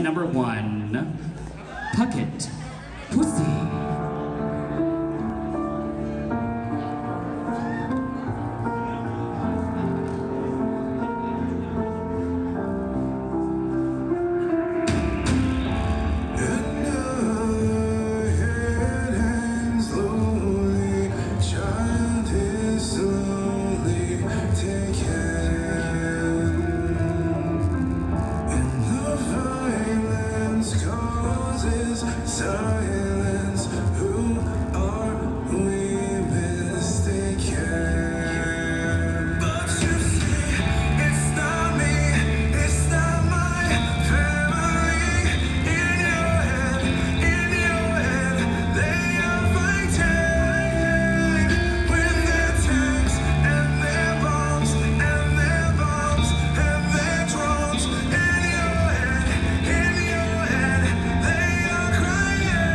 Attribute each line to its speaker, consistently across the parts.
Speaker 1: Number one, Puckett Pussy.
Speaker 2: Silence, who are we mistaken? But you see, it's not me, it's not my family. In your head, they are fighting with their tanks and their bombs and their bombs and their drones. In your head, they are crying.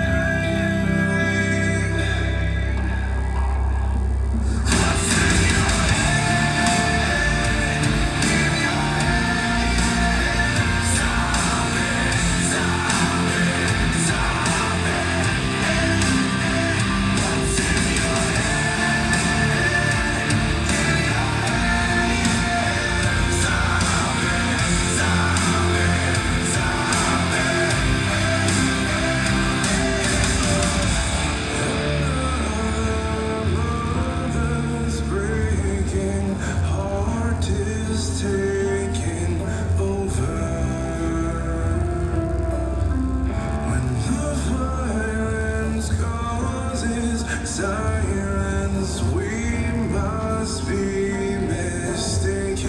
Speaker 2: Mother's breaking, heart is taking over. When the violence causes silence, we must be mistaken.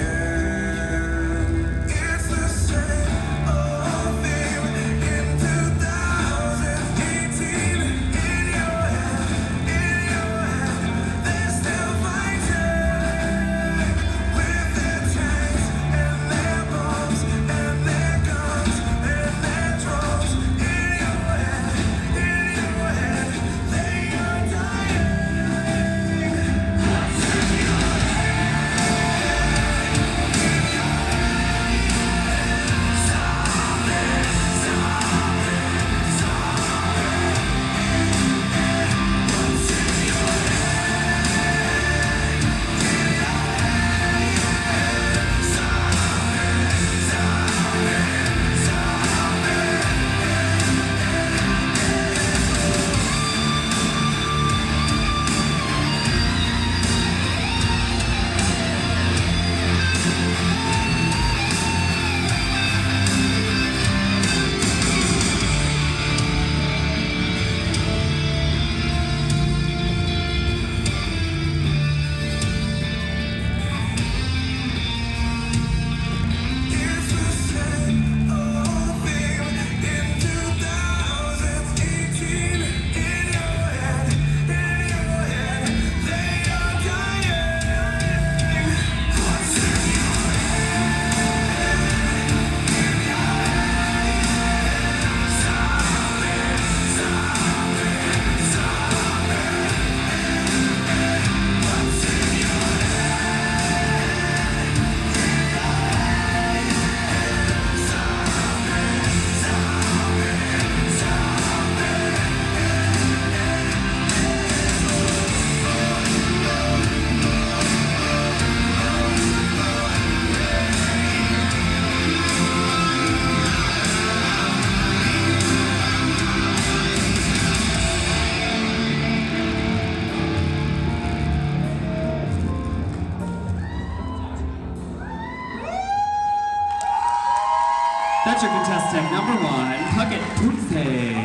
Speaker 2: It's the same old theme in 2018. In your head, they're still fighting with their tanks and their bombs and their guns and their drones. In your head, they are dying. It's the same old theme in 2018. In your head, they are dying. What's in
Speaker 1: That's your contestant number one, Puckett Pussy.